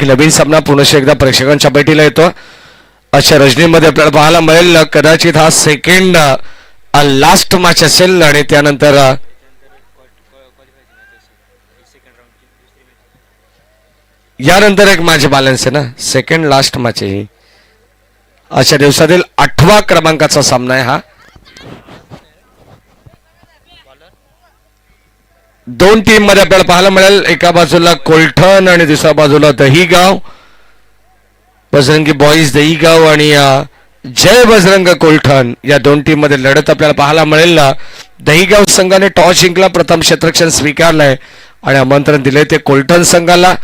एक नवीन सामना पुन्हा एकदा प्रेक्षकांच्या भेटीला येतो. अशा रजनीमध्ये आपल्याला पाहायला मिळेल कदाचित हा सेकंड लास्ट मॅच असेल आणि त्यानंतर यानंतर एक मॅच बॅलन्स आहे ना, सेकंड लास्ट मॅच आहे ही. अशा दिवसातील 8व्या क्रमांकाचा सामना आहे हा. दोन टीम मध्ये आपल्याला पाहायला मिळेल, एका बाजूला कोलठण आणि दुसऱ्या बाजूला दहीगाव. बजरंगी बॉईज दहीगाव आणि जय बजरंग कोलठण या दोन टीम मध्ये लढत आपल्याला पाहायला मिळेल. दहीगाव संघाने टॉस जिंकला, प्रथम क्षेत्ररक्षण स्वीकारलंय आणि आमंत्रण दिले ते कोलठण संघाला.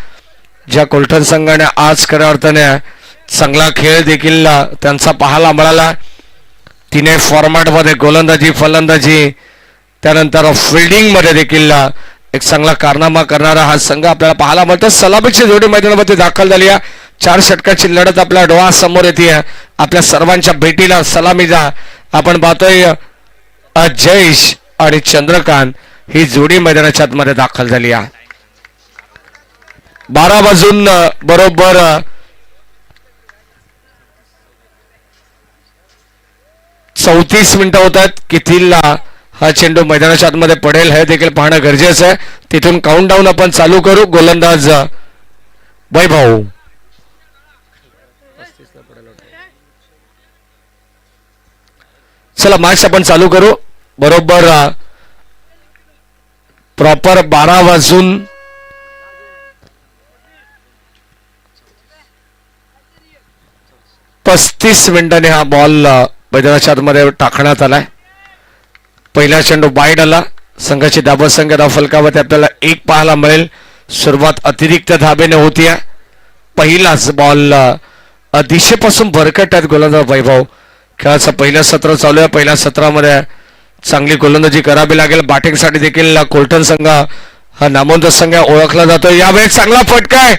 ज्या कोलठण संघाने आज खऱ्या अर्थाने चांगला खेळ देखील त्यांचा पाहायला मिळाला. तिने फॉर्मॅटमध्ये गोलंदाजी, फलंदाजी, त्यानंतर फिल्डिंग मध्ये देखील एक चांगला कारनामा करणारा हा संघ आपल्याला पाहायला मिळतो. सलामीची जोडी मैदानामध्ये दाखल झाली आहे. 4 षटकाची लढत आपल्या डोळ्यासमोर येते. आपल्या सर्वांच्या भेटीला सलामीचा आपण पाहतोय जयेश आणि चंद्रकांत ही जोडी मैदानाच्या आतमध्ये दाखल झाली आहे. 12 वाजून बरोबर 34 मिनिटं होत आहेत. कितीला हा चेंडू मैदानाच्या आतमध्ये पडेल हे देखील पाहणं गरजेचं आहे. तिथून काउंटडाऊन आपण चालू करू. गोलंदाज वैभव, चला मॅच आपण चालू करू. बरोबर प्रॉपर 12 वाजून 35 मिनिटांनी हा बॉल मैदानाच्या आतमध्ये टाकण्यात आलाय. पहिला चेंडू वाईड आला. संघाची धावसंख्या धावफलकावरती आपल्याला 1 पाहायला मिळेल. सुरुवात अतिरिक्त धाबेने होती. पहिलाच बॉल दिशेपासून भरकट आहेत गोलंदाज वैभव. खेळाचं पहिलं सत्र चालू आहे. पहिल्या सत्रामध्ये चांगली गोलंदाजी करावी लागेल. बॅटिंगसाठी देखील कोलठण संघ हा नामवंत संघ ओळखला जातो. यावेळेस चांगला फटका आहे,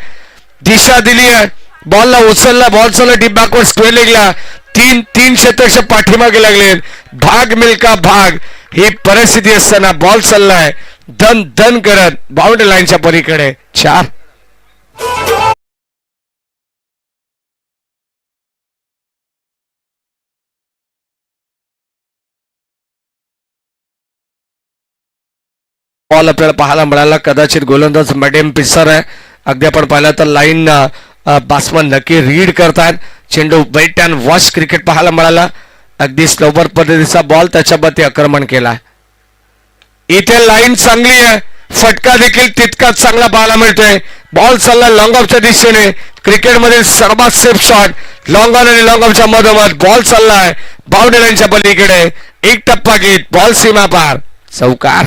दिशा दिली आहे, बॉलला उचलला, बॉल चालला डीप बॅकवर्ड स्क्वेअरलेगला. तीन क्षेत्ररक्षक पाठीमागे लागले. भाग मिल्का भाग ही परिस्थिती असताना बॉल चाललाय दन दन करत बाउंड्री लाईनच्या पलीकडे. 4 बॉल आपल्याला पाहायला मिळाला. कदाचित गोलंदाज मॅडम पिसर आहे. अगदी आपण पाहिलं तर लाईन बॅट्समन नक्की रीड करतात. चेंडू वेट अँड वॉच क्रिकेट पाहायला मिळाला. अगदी स्लोवर पद्धतीचा बॉल त्याच्यावरती आक्रमण केला. इथे लाईन चांगली आहे, फटका देखील तितकाच चांगला पाहायला मिळतोय. बॉल चालला लॉंग ऑफच्या दिशेने. क्रिकेटमधील सर्वात सेफ शॉट लॉंग ऑन आणि लॉंग ऑफच्या मधोमध बॉल चाललाय बाउंड्री लाईनच्या पलीकडे. 1 टप्पा घेत बॉल सीमा पार, चौकार.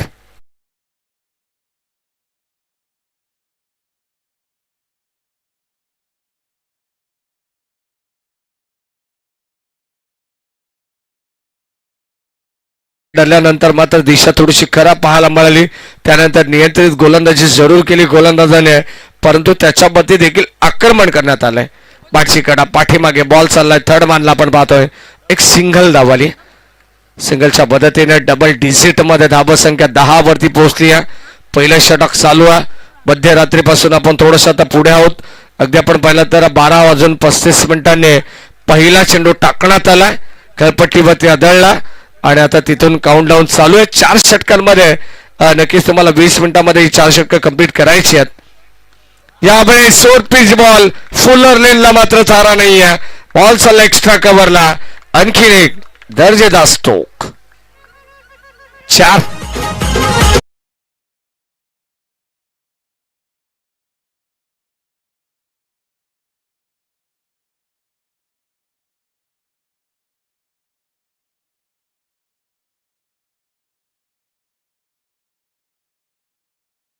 डरल्यानंतर मात्र दिशा थोडीशी खराब पाहायला मिळाली. त्यानंतर नियंत्रित गोलंदाजी जरूर केली गोलंदाजाने, परंतु त्याच्यावरती देखील आक्रमण करण्यात आलंय. बाटची कडा पाठीमागे बॉल चाललाय. थर्ड मानला आपण पाहतोय. एक सिंगल धावली. सिंगलच्या मदतीने डबल डिजिट मध्ये धावसंख्या 10 वरती पोहोचली आहे. पहिलं षटक चालू आहे. मध्यरात्रीपासून आपण थोडंसं आता पुढे आहोत. अगदी आपण पाहिलं तर 12 वाजून 35 मिनिटांनी पहिला चेंडू टाकण्यात आलाय. खेळपट्टीवरती आदळला आणि आता तिथून काउंटडाऊन चालू आहे. 4 षटकांमध्ये नक्कीच तुम्हाला 20 मिनिटांमध्ये ही 4 षटकं कंप्लीट करायची आहेत. यावेळी शॉर्ट पिच बॉल फुलर लेनला मात्र चारा नाही आहे. बॉल चालला एक्स्ट्रा कव्हरला. आणखी एक दर्जेदार स्ट्रोक. 4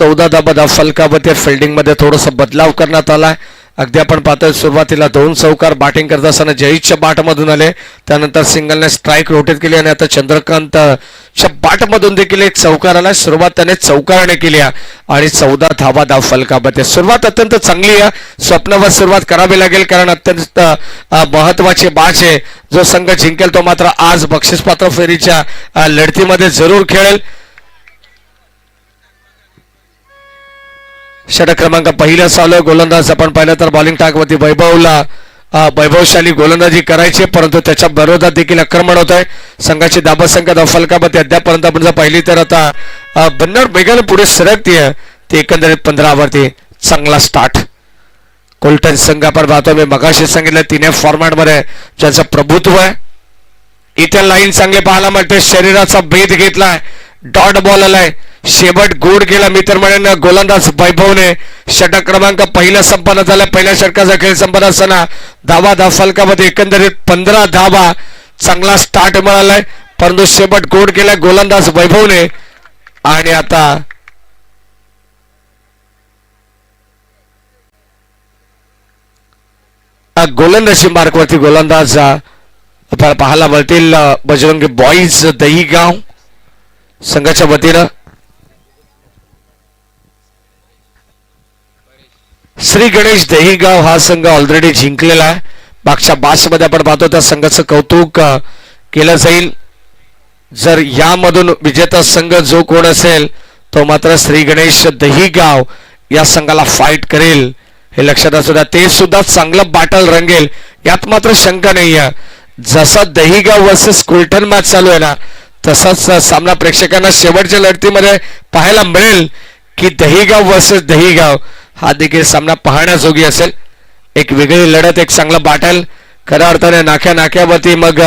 14 धाबा फलकामध्ये फिल्डिंग मध्ये थोडासा बदलाव करण्यात आलाय. अगदी आपण पाहतोय सुरुवातीला 2 चौकार बॅटिंग करत असताना जयेशच्या बॅटमधून आले. त्यानंतर सिंगलने स्ट्राईक रोटेट केली आणि आता चंद्रकांतच्या बॅटमधून देखील एक चौकार आला. सुरुवात त्याने चौकाराने केली आणि 14 धाबा फलकामध्ये सुरुवात अत्यंत चांगली आहे. स्वप्नवत सुरुवात करावी लागेल कारण अत्यंत महत्वाची मॅच आहे. जो संघ जिंकेल तो मात्र आज बक्षीसपात्र फेरीच्या लढतीमध्ये जरूर खेळेल. षटक क्रमांक पहिला चालू आहे. गोलंदाज आपण पाहिलं तर बॉलिंग टाकवरती वैभवला वैभवशाली गोलंदाजी करायची, परंतु त्याच्या विरोधात देखील आक्रमण होत आहे. संघाची धाबा संख्या फलकामध्ये अद्यापर्यंत आपण जर पाहिली तर आता बन्नर वेगाने पुढे सरकतीये. ते एकंदरीत 15 वरती चांगला स्टार्ट कोल्टन संघ आपण पाहतो. मी मगाशी सांगितलं तिन्ही फॉर्मॅटमध्ये ज्याचं प्रभुत्व आहे. इथे लाईन चांगले पाहायला मिळते. शरीराचा भेद घेतलाय. डॉट बॉल आलाय. शेवट गोड केला मित्र म्हणून गोलंदाज वैभवने. षटक क्रमांक पहिला संपन्न झाला. पहिल्या षटकाचा खेळ संपन्न असताना धावा फलकामध्ये एकंदरीत 15 धावा. चांगला स्टार्ट मिळालाय, परंतु शेवट गोड केला गोलंदाज वैभवने. आणि आता गोलंदाजी मार्कवरती गोलंदाज आपल्याला पाहायला मिळतील. बजरंगी बॉईज दहीगाव संघाच्या वतीनं श्री गणेश दहीगाव हा संघ ऑलरेडी जिंकलेला आहे. मागच्या बासमध्ये आपण पाहतो त्या संघाचं कौतुक केलं जाईल. जर यामधून विजेता संघ जो कोण असेल तो मात्र श्री गणेश दहीगाव या संघाला फाईट करेल हे लक्षात असू द्या. ते सुद्धा चांगलं बाटल रंगेल यात मात्र शंका नाही आहे. जसा दहीगाव वर्सेस कोल्टन मॅच चालू आहे ना, तसाच सामना प्रेक्षकांना शेवटच्या लढतीमध्ये पाहायला मिळेल की दहीगाव वर्सेस दहीगाव हा देखील सामना पाहण्याजोगी असेल. एक वेगळी लढत, एक चांगला बाटल खऱ्या अर्थाने नाक्यावरती. मग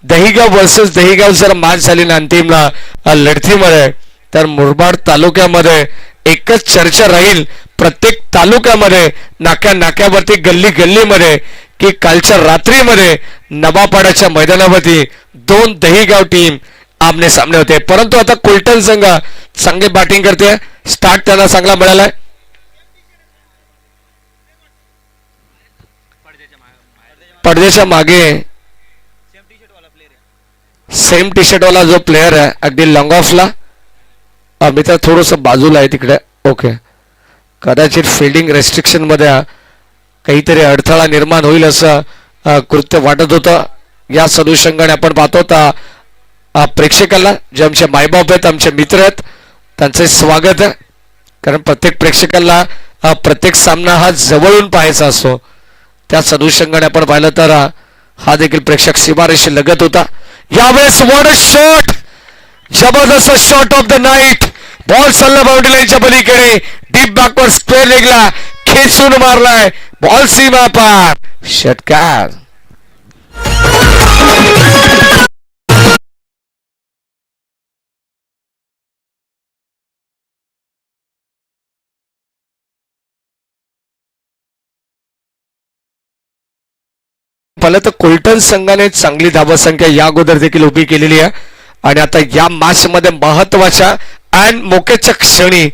दहीगाव वर्सेस दहीगाव जर मॅच झाली ना अंतिम लढतीमध्ये, तर मुरबाड तालुक्यामध्ये एकच चर्चा राहील प्रत्येक तालुक्यामध्ये, नाक्यावरती, गल्लीमध्ये, की कालच्या रात्रीमध्ये नवापाड्याच्या मैदानावरती 2 दहीगाव टीम आमने सामने होते. परंतु आता कोल्टन संघ चांगली बॅटिंग करते. स्टार्ट त्यांना चांगला मिळालाय. पडद्याच्या मागे सेम टी शर्ट वाला जो प्लेयर आहे अगदी लॉंग ऑफला, मी तर थोडस बाजूला आहे तिकडे. ओके, कदाचित फिल्डिंग रेस्ट्रिक्शन मध्ये काहीतरी अडथळा निर्माण होईल असं कृत्य वाटत होतं. या अनुषंगाने आपण पाहतो प्रेक्षकांना जे आमचे मायबाप आहेत, आमचे मित्र आहेत, त्यांचे स्वागत आहे. कारण प्रत्येक प्रेक्षकांना प्रत्येक सामना हा जवळून पाहायचा असतो. त्याच अनुषंगाने आपण पाहिलं तर हा देखील प्रेक्षक सीमारेषे लगत होता. यावेळेस व्हॉट अ शॉट, जबरदस्त shot of the night. Ball चालला बाउंड्री लाईनच्या पलीकडे, डीप बॅकवर्ड स्क्वेअर लेगला खेचून मारलाय. बॉल सीमा पार, षटकार. पाहिलं तर कोल्टन संघाने चांगली धावा संख्या या अगोदर देखील उभी केलेली आहे. आणि आता या मॅच मध्ये महत्वाच्या अँड मोक्याच्या क्षणी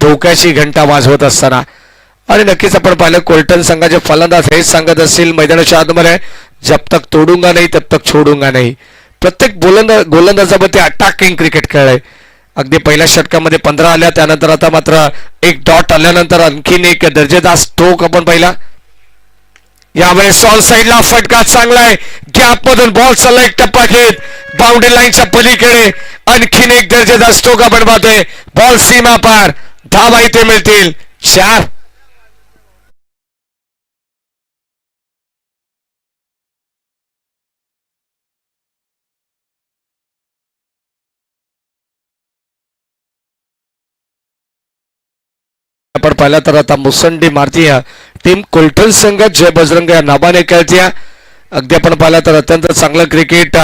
धोक्याची घंटा वाजवत असताना, आणि नक्कीच आपण पाहिलं कोल्टन संघाचे फलंदाज हेच सांगत असतील मैदानाच्या आतमध्ये, जब तक तोडूंगा नाही तब तक छोडूंगा नाही. प्रत्येक गोलंदाजामध्ये अटॅकिंग क्रिकेट खेळलाय. अगदी पहिल्या षटकामध्ये 15 आल्या, त्यानंतर आता मात्र एक डॉट आल्यानंतर आणखीन एक दर्जेदार स्ट्रोक आपण पाहिला. यावेळेस ऑल साइडला फटका चांगला आहे. गॅप मधून बॉल चालला एक टप्पा घेत बाउंड्री लाईनच्या पलीकडे. आणखीन एक दर्जेदार स्ट्रोक आपण पाहतोय. बॉल सीमा पार, धावा इथे मिळतील 4. आपण पाहिला तर आता मुसंडी मारतीया टीम कोल्टन संघ जय बजरंग या नावाने खेळतीया. अगदी आपण पाहिला तर अत्यंत चांगलं क्रिकेट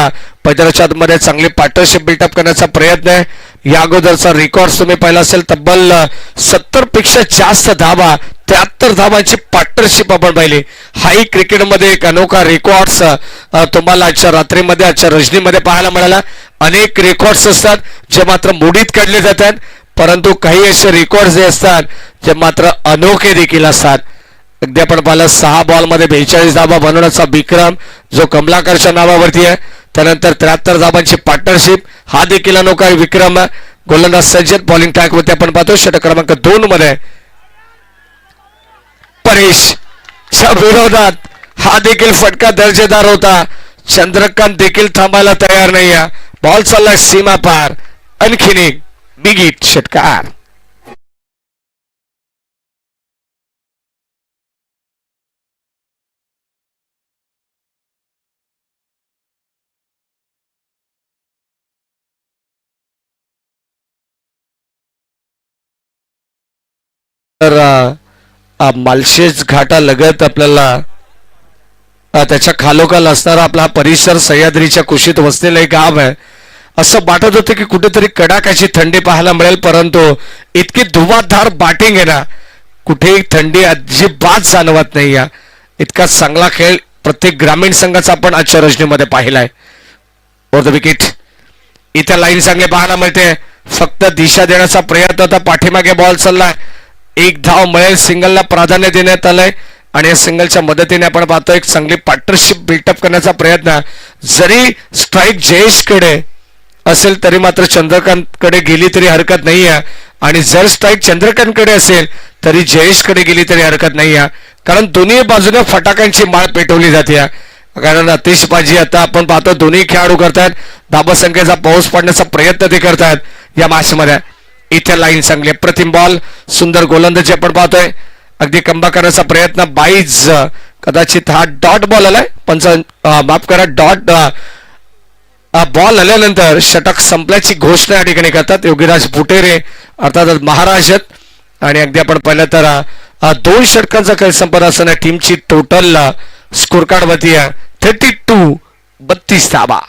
मैदानाच्या आतमध्ये चांगली पार्टनरशिप बिल्डअप करण्याचा प्रयत्न आहे. या अगोदरचा रेकॉर्ड तुम्ही पाहिला असेल, तब्बल 70 पेक्षा जास्त धावा, 73 धावांची पार्टनरशिप आपण पाहिली. हाही क्रिकेटमध्ये एक अनोखा रेकॉर्ड्स तुम्हाला आजच्या रात्रीमध्ये, आजच्या रजनीमध्ये पाहायला मिळाला. अनेक रेकॉर्ड्स असतात जे मात्र मोडीत काढले जातात, परंतु काही असे रेकॉर्ड जे असतात जे मात्र अनोखे देखील असतात. अगदी आपण पाहिलं 6 बॉलमध्ये 42 धावा बनवण्याचा विक्रम जो कमलाकरच्या नावावरती आहे. त्यानंतर 73 धावांची पार्टनरशिप, हा देखील अनोखा विक्रम. गोलंदाज सज्जद बॉलिंग ट्रॅकवरती आपण पाहतो. षटक क्रमांक 2 मध्ये परेशच्या विरोधात हा देखील फटका दर्जेदार होता. चंद्रकांत देखील थांबायला तयार नाही. बॉल चालला सीमा पार, आणखीन एक बिग हिट, षटकार. तर मालशेज घाटालगत आपल्याला त्याच्या खालोखाल असणारा आपला परिसर सह्याद्रीच्या कुशीत वसलेलं एक गाव आहे. असं वाटत होतं की कुठेतरी कडाक्याची थंडी पाहायला मिळेल, परंतु इतकी धुवाधार बॅटिंग आहे ना, कुठेही थंडी अजिबात जाणवत नाही. या इतका चांगला खेळ प्रत्येक ग्रामीण संघाचा आपण आजच्या रजनीमध्ये पाहिलाय. ओव्हर द विकेट इथे लाईन चांगली पाहायला मिळते. फक्त दिशा देण्याचा प्रयत्न होता, पाठीमागे बॉल चाललाय. एक धाव मिळेल, सिंगलला प्राधान्य देण्यात आलंय आणि या सिंगलच्या मदतीने आपण पाहतो एक चांगली पार्टनरशिप बिल्टअप करण्याचा प्रयत्न. जरी स्ट्राईक जयेशकडे असेल तरी मात्र चंद्रकांतकडे गेली तरी हरकत नाही आहे, आणि जर स्ट्राईक चंद्रकांतकडे असेल तरी जयेशकडे गेली तरी हरकत नाही आहे, कारण दोन्ही बाजूने फटाक्यांची माळ पेटवली जाते. कारण आतिषबाजी आता आपण पाहतो दोन्ही खेळाडू करतात. धाबसंख्येचा पाऊस पडण्याचा प्रयत्न ते करतात या मॅचमध्ये. इथे लाईन चांगली, प्रतिम बॉल, सुंदर गोलंदाजी आपण पाहतोय. अगदी कंबा करण्याचा प्रयत्न, बाईज कदाचित हा डॉट बॉल आलाय, माफ करा डॉट बॉल आल्यानंतर षटक संपल्याची घोषणा या ठिकाणी करतात योगीराज बुटेरे अर्थात महाराज. आणि अगदी आपण पाहिलं तर 2 षटकांचा खेळ संपन्न असताना टीमची टोटल स्कोर कार्ड वरती 32 धावा.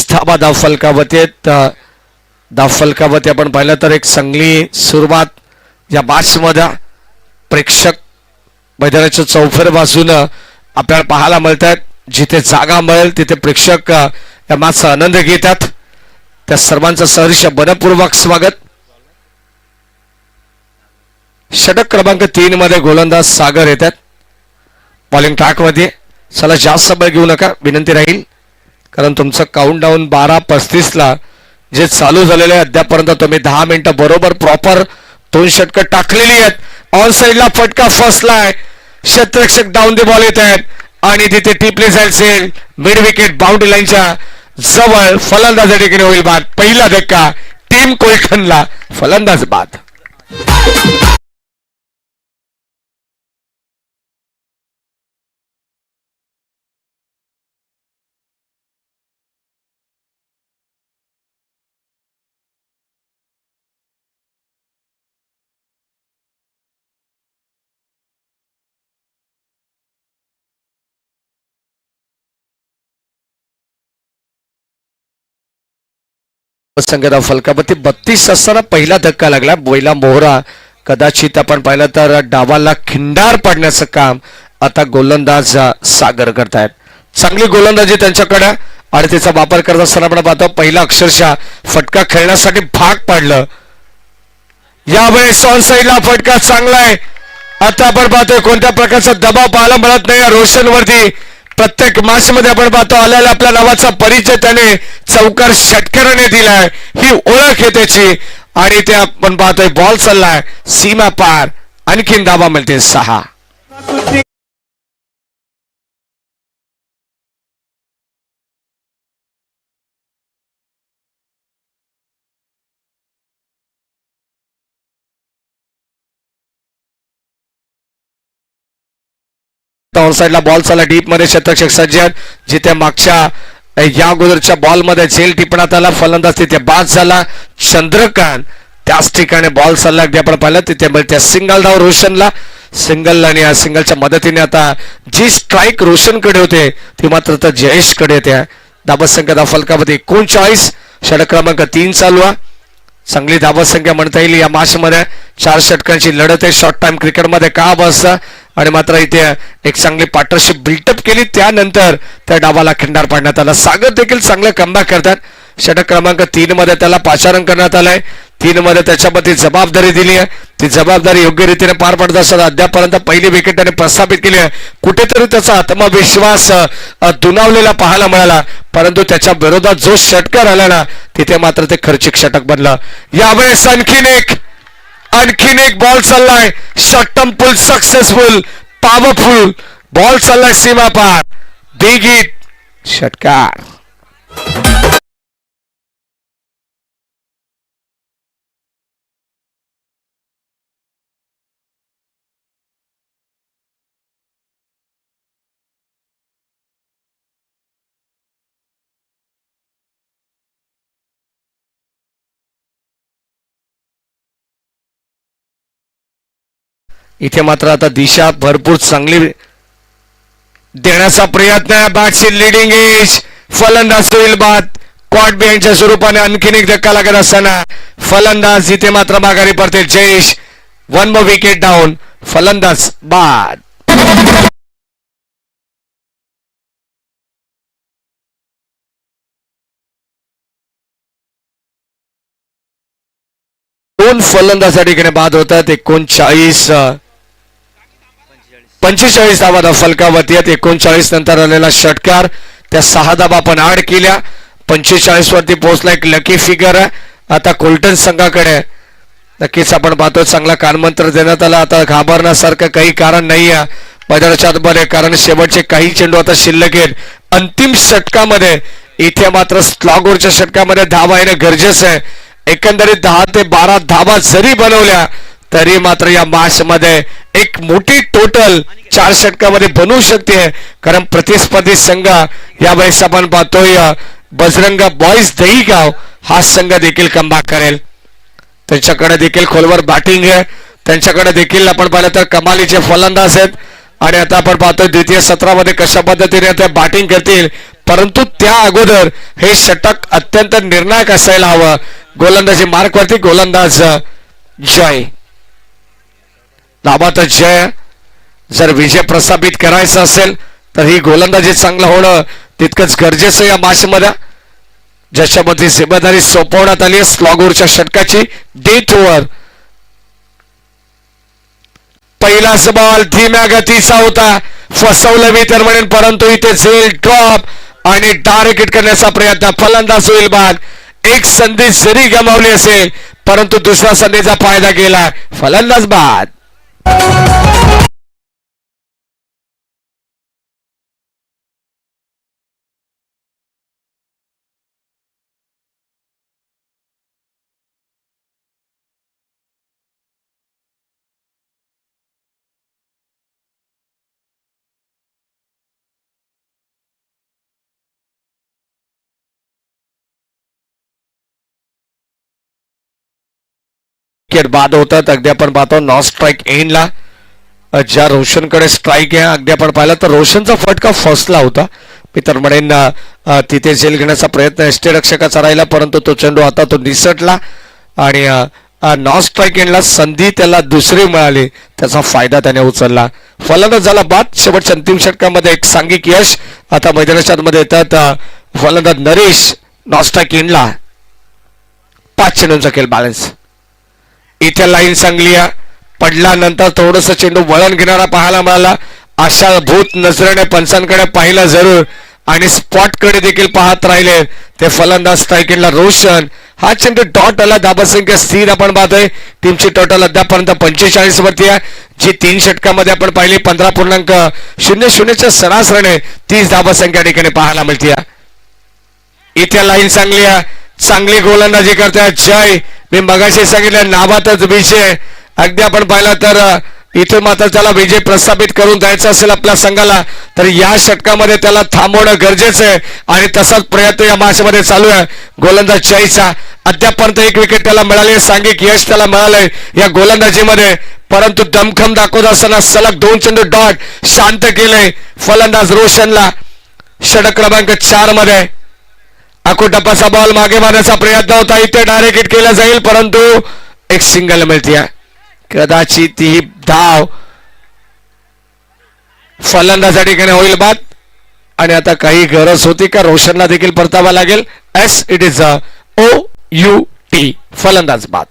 धावा धावफलकावती आहेत. धावफलकावती आपण पाहिलं तर एक चांगली सुरुवात या मॅचमध्ये प्रेक्षक मैदानाच्या चौफेर बाजून आपल्याला पाहायला मिळतात. जिथे जागा मिळेल तिथे प्रेक्षक या मॅचचा आनंद घेतात. त्या सर्वांचं सहर्ष मनपूर्वक स्वागत. षटक क्रमांक 3 मध्ये गोलंदाज सागर येतात बॉलिंग ट्रॅक मध्ये. चला जास्त वेळ घेऊ नका विनंती राहील, कारण तुमचं काउंट डाऊन 12:35 ला जे चालू झालेलं आहे अद्यापर्यंत तुम्ही 10 मिनिटं बरोबर प्रॉपर 2 षटकं टाकलेली आहेत. ऑन साईडला फटका फसलाय, क्षेत्ररक्षक डाऊन द बॉल येत आहेत आणि तिथे टिपले जाईल मिड विकेट बाउंड्री लाईनच्या जवळ. फलंदाज या ठिकाणी होईल बाद. पहिला धक्का टीम कोलखनला, फलंदाज बाद. संघाला फलकावरती 32 असताना पहिला धक्का लागला. बोयला मोहरा कदाचित आपण पाहिलं तर डावाला खिंडार पाडण्याचं काम आता गोलंदाज सागर करतायत. चांगली गोलंदाजी त्यांच्याकडे आणि त्याचा वापर करत असताना आपण पाहतो पहिला अक्षरशः फटका खेळण्यासाठी भाग पाडलं. यावेळेस ऑन साईडला फटका चांगला आहे. आता आपण पाहतोय कोणत्या प्रकारचा दबाव पाहायला मिळत नाही रोशन वरती. प्रत्येक मॅच मध्ये आपण पाहतो आलेला आपल्या नावाचा परिचय त्याने चौकार षटकाराने दिलाय, ही ओळख आहे त्याची. आणि ते आपण पाहतोय बॉल चाललाय सीमा पार, आणखीन धावा मिळते 6. ऑन साईडला बॉल चालला डीप मध्ये, क्षेत्ररक्षक सज्जन जिथे मागच्या या अगोदरच्या बॉल मध्ये झेल टिपण्यात आला, फलंदाज तिथे बाद झाला चंद्रकांत. त्याच ठिकाणी बॉल चालला अगदी आपण पाहिलं तिथे मिळते सिंगल धाव रोशनला. सिंगल आणि या सिंगलच्या मदतीने आता जी स्ट्राईक रोशनकडे होते ती मात्र आता जयेशकडे येते. धाबत संख्या फलकामध्ये 39, षटक क्रमांक 3 चालू आहे. चांगली धाबत संख्या म्हणता येईल या मॅच मध्ये. 4 षटकांची लढत आहे शॉर्ट टाइम क्रिकेटमध्ये का बसतं, आणि मात्र इथे एक चांगली पार्टनरशिप बिल्टअप केली, त्यानंतर त्या डावाला खिंडार पाडण्यात आला. सागर देखील चांगलं कमबॅक करतात. षटक क्रमांक 3 मध्ये त्याला पाचारण करण्यात आलंय. 3 मध्ये त्याच्यामध्ये जबाबदारी दिली आहे, ती जबाबदारी योग्य रीतीने पार पडत असताना अद्यापर्यंत पहिली विकेट त्याने प्रस्थापित केली आहे. कुठेतरी त्याचा आत्मविश्वास दुणावलेला पाहायला मिळाला, परंतु त्याच्या विरोधात जो षटकार आला ना तिथे मात्र ते खर्चिक षटक बनलं. यावेळेस आणखीन एक बॉल चाललाय, शॉर्ट टर्म पुल सक्सेसफुल, पॉवरफुल बॉल चाललाय सीमा पार, बिग हिट षटकार. इथे मात्र आता दिशा भरपूर चांगली देण्याचा प्रयत्न आहे. बॅटची लिडिंग एज फलंदाज होईल बाद. कॉट बिहाइंडच्या स्वरूपाने आणखीन एक धक्का लागत असताना फलंदाज इथे मात्र माघारी पडते. Jayesh 1 more wicket down. फलंदाज बाद. दोन फलंदाज या ठिकाणी बाद होतात. 45 धावा फलकावरती आहेत. 39 नंतर आलेला षटकार त्या 6 धावा पण ऍड केल्या. 45 वरती पोहोचला. एक लकी फिगर आहे आता कोल्टन संघाकडे. नक्कीच आपण पाहतो चांगला कानमंत्र देण्यात आला. आता घाबरण्यासारखं काही कारण नाही आहे मैदानाच्या आतमध्ये, कारण शेवटचे काही चेंडू आता शिल्लक आहेत. अंतिम षटकामध्ये इथे मात्र स्लॉगरच्या षटकामध्ये धावा येणं गरजेचं आहे. एकंदरीत 10 ते 12 धावा जरी बनवल्या तरी मात्र या मॅच मध्ये एक मोठी टोटल 4 षटकामध्ये बनवू शकते, कारण प्रतिस्पर्धी संघ यावेळेस आपण पाहतोय बजरंग बॉईज दहीगाव हा संघ देखील कमबॅक करेल. त्यांच्याकडे देखील खोलवर बॅटिंग आहे. त्यांच्याकडे देखील आपण पाहिलं तर कमालीचे फलंदाज आहेत. आणि आता आपण पाहतोय द्वितीय सत्रामध्ये कशा पद्धतीने ते बॅटिंग करतील, परंतु त्या अगोदर हे षटक अत्यंत निर्णायक असायला हवं. गोलंदाजी मार्कवरती गोलंदाज जय. लाभात जय जर विजय प्रस्थापित करायचा असेल तर ही गोलंदाजी चांगलं होणं तितकंच गरजेचं या मॅच मध्ये, ज्याच्यामध्ये जिम्मेदारी सोपवण्यात आली आहे स्लॉगरच्या षटकाची. डेथ ओव्हर पहिलाच बॉल धीम्या गतीचा होता. फसवलं मी तर म्हणेन, परंतु इथे झेल ड्रॉप आणि डायरेक्ट हिट करण्याचा प्रयत्न. फलंदाज होईल बाद. एक संधी जरी गमावली असेल परंतु दुसऱ्या संधीचा फायदा गेला. फलंदाज बाद. विकेट बाद होतात. अगदी आपण पाहतो नॉन स्ट्राईक एंडला ज्या रोशनकडे स्ट्राईक आहे, अगदी आपण पाहिलं तर रोशनचा फटका फसला होता. मी तर म्हणेन तिथे झेल घेण्याचा प्रयत्न यष्टीरक्षकाचा राहिला, परंतु तो चेंडू आता तो निसटला आणि नॉन स्ट्राईक एंडला संधी त्याला दुसरी मिळाली, त्याचा फायदा त्याने उचलला. फलंदाज झाला बाद. शेवटच्या अंतिम षटकामध्ये एक सांघिक यश आता मैदानाच्या मध्ये येतात. फलंदाज नरेश नॉन स्ट्राईक एंडला 5 चेंडूंचा खेळ बॅलन्स. इथे लाईन चांगली आहे. पडल्यानंतर थोडंसं चेंडू वळण घेणारा पाहायला मिळाला. अशा भूत नजरेने पंचांकडे पाहिलं जरूर आणि स्पॉटकडे देखील पाहत राहिले ते फलंदाज स्ट्राईकला रोशन. हा चेंडू डॉट आला. धाबसंख्या स्थिर आपण पाहतोय. टीमची टोटल अद्यापर्यंत 45 वरती आहे, जी 3 षटकामध्ये आपण पाहिली 15.00च्या सरासरीने 30 धाबसंख्या ठिकाणी पाहायला मिळते. इथे लाईन चांगली आहे. चांगली गोलंदाजी करताय जय. मी मगाशी सांगितलं नावातच विजय. अगदी आपण पाहिलं तर इथे मात्र त्याला विजय प्रस्थापित करून द्यायचा असेल आपल्या संघाला तर या षटकामध्ये त्याला थांबवणं गरजेचं आहे आणि तसाच प्रयत्न या मॅच मध्ये चालू आहे. गोलंदाज जयचा अद्यापर्यंत 1 विकेट त्याला मिळाली. सांघिक यश त्याला मिळालंय या गोलंदाजीमध्ये, परंतु दमखम दाखवत असताना सलग 2 चेंडू डॉट शांत केले फलंदाज रोशनला. षटक क्रमांक 4 मध्ये अकोटप्पाचा बॉल मागे मारण्याचा प्रयत्न होता. इथे डायरेक्ट हिट केला जाईल, परंतु एक सिंगल मिळते. कदाचित ही धाव फलंदाजा ठिकाणी होईल बाद आणि आता काही गरज होती का रोशनला देखील परतावा लागेल. एस इट इज OUT फलंदाज बाद.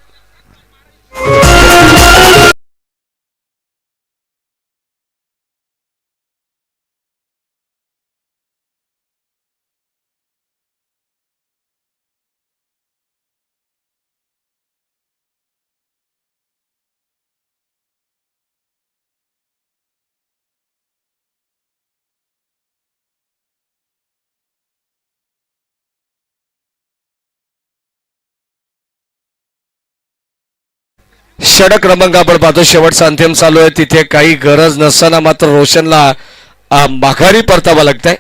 षटक क्रमांक आपण पाहतो शेवटचा अंतिम चालू आहे. तिथे काही गरज नसताना मात्र रोशनला माघारी परतावा लागतंय.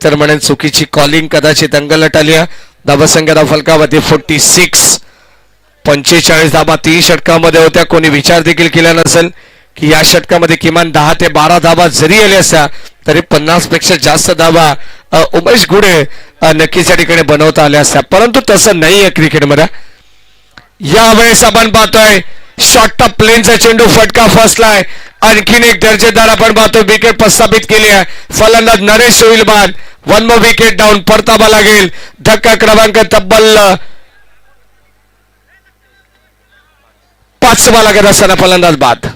तर म्हणेन चुकीची कॉलिंग कदाचित अंगलट आली. धाबसंख्या फलकावरती 46. 45 धाबा 3 षटकामध्ये होत्या. कोणी विचार देखील केला नसेल की या षटकामध्ये किमान 10 ते 12 धावा जरी आल्या असत्या तरी 50 पेक्षा जास्त धावा उमेश गुडे नक्कीच या ठिकाणी बनवता आल्या असत्या, परंतु तसं नाही आहे क्रिकेटमध्ये. यावेळेस आपण पाहतोय शॉर्ट टॉप प्लेनचा चेंडू फटका फसलाय. आणखीन एक दर्जेदार आपण पाहतो विकेट प्रस्थापित केली आहे. फलंदाज नरेश सोईलबाद. One more wicket down. परतावा लागेल. धक्का क्रमांक तब्बल 5वा लागत असताना फलंदाज बाद.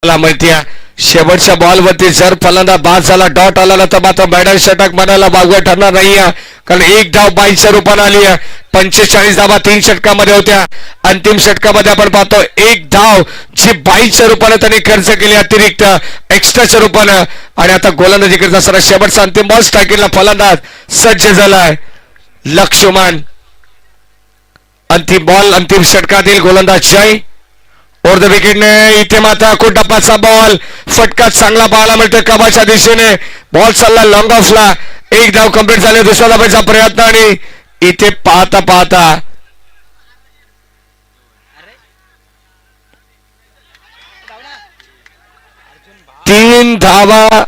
मला माहिती आहे शेवटच्या बॉलवरती जर फलंदाज बाद झाला, डॉट आला ना, तर मात्र मैदान षटक म्हणायला बागवे ठरणार नाही आहे. कारण एक धाव 22च्या रूपाने आली आहे. 45 धावा 3 षटकामध्ये होत्या. अंतिम षटकामध्ये आपण पाहतो एक धाव जी 22च्या रूपाने त्यांनी खर्च केली अतिरिक्त एक्स्ट्राच्या रूपानं. आणि आता गोलंदाजी करत असताना शेवटचा अंतिम बॉल स्ट्रायकिंगला फलंदाज सज्ज झालाय. लक्ष्मण अंतिम बॉल अंतिम षटकातील गोलंदाज जय ओर द विकेटने. इथे मात्र कुटप्पाचा बॉल फटका चांगला पाहायला मिळतोय कबाच्या दिशेने. बॉल चालला लॉंग ऑफला. एक धाव कंप्लीट झाले. दुसऱ्या धावाचा प्रयत्न आणि इथे पाहता पाहता 3 धावा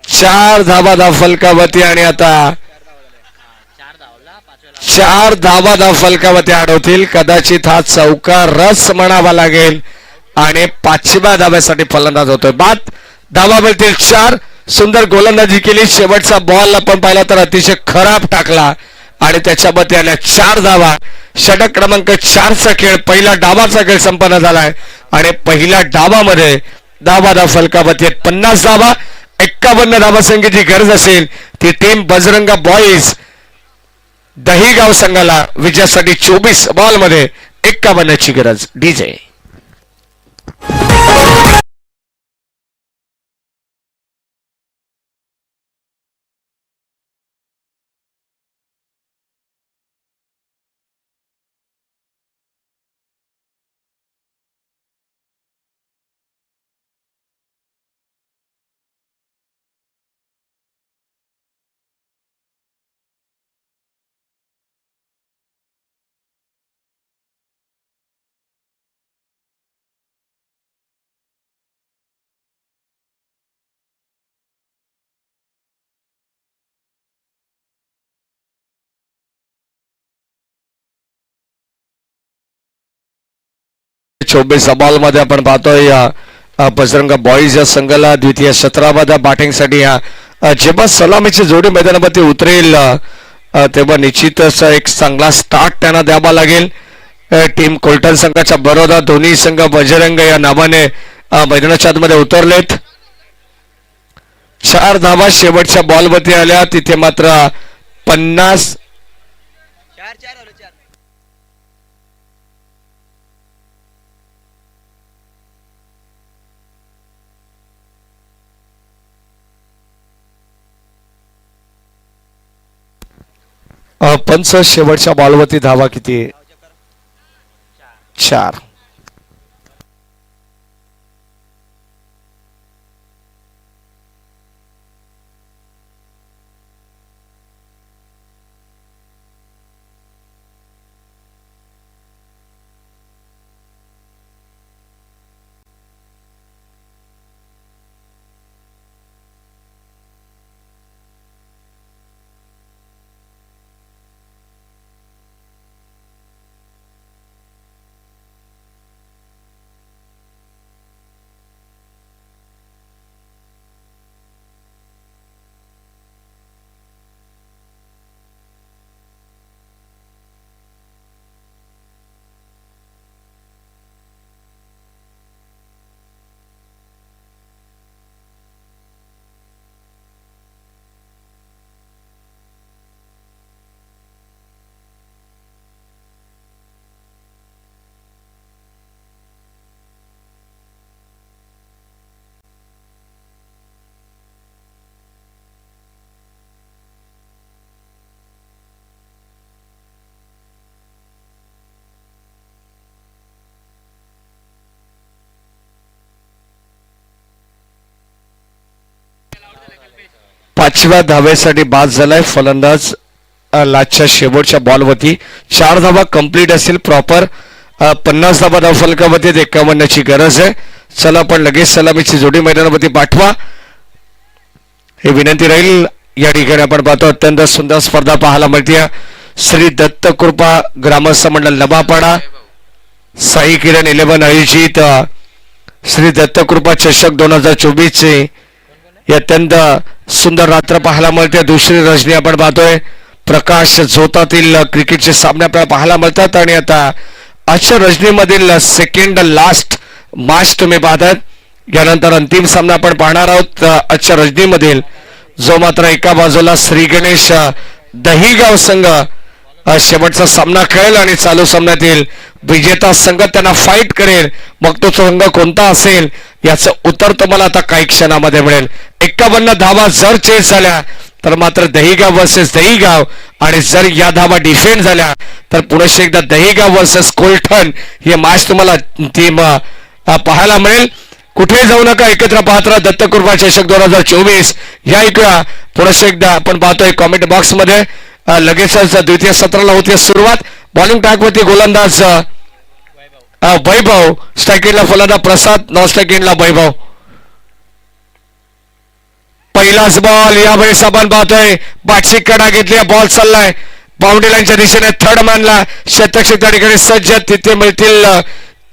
4 धावा फलकावती आणि आता 4 धावा फलकावती अडवतील. कदाचित हा चौका रस म्हणावा लागेल आणि 5व्या धाव्यासाठी फलंदाज होतोय बाद. धावा मिळतील 4. सुंदर गोलंदाजी केली. शेवटचा बॉल आपण पाहिला तर अतिशय खराब टाकला आणि त्याच्यामध्ये आल्या 4 धावा. षटक क्रमांक 4चा खेळ पहिला डावाचा खेळ संपन्न झालाय आणि पहिल्या डावामध्ये धावा फलकावती 50 धावा. 51 धावा संख्येची गरज असेल ती टीम बजरंगा बॉईज दहीगाव संघाला विजयासाठी 24 बॉल मध्ये 51ची गरज. डीजे चोवीस बॉल मध्ये आपण पाहतोय बजरंग बॉईज या संघाला द्वितीय सत्रामध्ये बॅटिंगसाठी जेव्हा सलामीची जोडी मैदानामध्ये उतरेल तेव्हा निश्चितच एक चांगला स्टार्ट त्यांना द्यावा लागेल. टीम कोलटन संघाच्या बरोबर दोन्ही संघ बजरंग या नावाने मैदानाच्या आतमध्ये उतरलेत. 4 धावा शेवटच्या बॉलवरती आल्या. तिथे मात्र 50 पंच शेवटच्या बॉलवरती धावा किती 4. 5व्या धावेसाठी बाद झालाय फलंदाज लाचच्या शेवटच्या बॉलवरती. 4 धावा कंप्लीट असतील प्रॉपर. 50 धावा धाव फलकावरती 51ची गरज आहे. चला पण लगेच सलामीची जोडी मैदानावरती पाठवा ही विनंती राहील. या ठिकाणी आपण पाहतो अत्यंत सुंदर स्पर्धा पाहायला मिळते. श्री दत्त कृपा ग्रामस्थ मंडळ नबापाडा साई किरण 11 आयोजित श्री दत्तकृपा चषक 2024 चे अत्यंत सुंदर रात्र पाहायला मिळते. दुसरी रजनी आपण पाहतोय. प्रकाश झोतातील क्रिकेटचे सामने आपल्याला पाहायला मिळतात आणि आता आजच्या रजनीमधील सेकंड लास्ट मॅच तुम्ही पाहतात. यानंतर अंतिम सामना आपण पाहणार आहोत आजच्या रजनीमधील, जो मात्र एका बाजूला श्री गणेश दहीगाव संघ शेवटचा सामना खेळेल आणि चालू सामन्यातील विजेता संघ त्यांना फाईट करेल. मग तो संघ कोणता असेल याचं उत्तर तुम्हाला आता काही क्षणामध्ये मिळेल. 51 धावा जर चेस झाल्या तर मात्र दहीगाव वर्सेस दहीगाव, आणि जर या धावा डिफेंड झाल्या तर पुढे एकदा दहीगाव वर्सेस कोलठण हे मॅच तुम्हाला टीम पाहायला मिळेल. कुठे जाऊ नका, एकत्र पाहत राहा दत्तकृपा चषक 2024. या ऐकूया पुढे एकदा आपण पाहतोय कॉमेंट बॉक्स मध्ये. लगेचच द्वितीय सत्राला होती सुरुवात. बॉलिंग ट्रॅकवरती गोलंदाज वैभव, स्ट्राईकिंगला फलंदाज प्रसाद, नॉन स्ट्राईकिंगला वैभव. पहिलाच बॉल यावेळेस आपण पाहतोय बाटशी कडा घेतली. बॉल चाललाय बाउंड्री लाईनच्या दिशेने. थर्ड मॅनला शतक त्या ठिकाणी सज्ज. तिथे मिळतील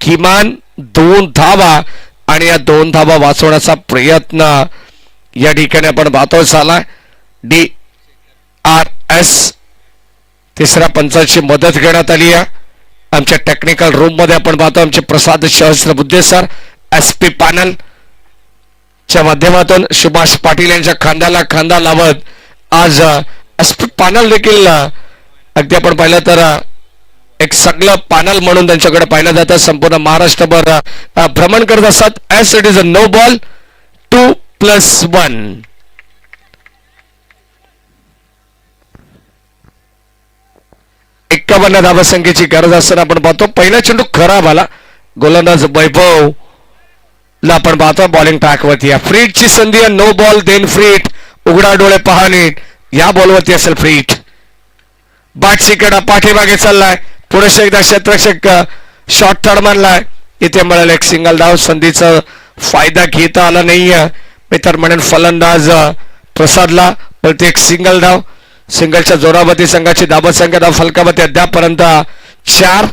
किमान 2 धावा आणि या 2 धावा वाचवण्याचा प्रयत्न या ठिकाणी आपण पाहतोय झालाय. DRS तिसऱ्या पंचाची मदत घेण्यात आली आहे. आमच्या टेक्निकल रूम मध्ये आपण पाहतो आमचे प्रसाद सहस्रबुद्धे सर SP पॅनल च्या माध्यमातून सुभाष पाटील यांच्या खांद्याला खांदा लावत आज SP पॅनल देखील अगदी आपण पाहिलं तर एक सगळं पॅनल म्हणून त्यांच्याकडे पाहिलं जातं. संपूर्ण महाराष्ट्रभर भ्रमण करत असतात. As it is a no ball 2+1. धावा संख्येची गरज असताना आपण पाहतो पहिला चेंडू खराब आला. गोलंदाज वैभव ला आपण पाहतो बॉलिंग ट्रॅकवरती. फ्रीटची संधी आहे. No ball then free hit. उघडा डोळे पहा नीट. या बॉलवरती असेल फ्रीट. बाटशीकडा पाठीमागे चाललाय. पुढे एकदा क्षेत्ररक्षक शॉर्ट थर्ड मानलाय. इथे मिळाल एक सिंगल धाव. संधीचा फायदा घेता आला नाहीये मी तर म्हणेन फलंदाज प्रसादला. पण एक सिंगल धाव. सिंगलच्या जोरावरती संघाची धाबत संख्या धाव फलकावरती अद्यापर्यंत 4.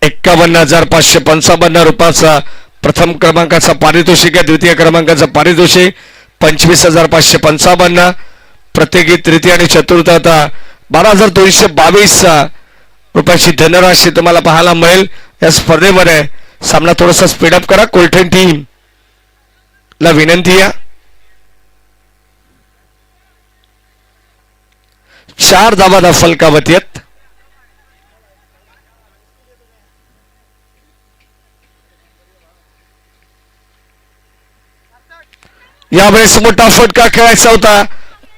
₹51,555 प्रथम क्रमांकाचा पारितोषिक आहे. द्वितीय क्रमांकाचं पारितोषिक 25,555. प्रत्येकी तृतीय आणि चतुर्थ आता 12,222 रुपयाची धनराशी तुम्हाला पाहायला मिळेल या स्पर्धेमध्ये. सामना थोडासा स्पीडअप करा. कोलठण टीम ला विनंती आहे. 4 धावा धाव फलकावरती आहेत. यावेळेस मोठा फटका खेळायचा होता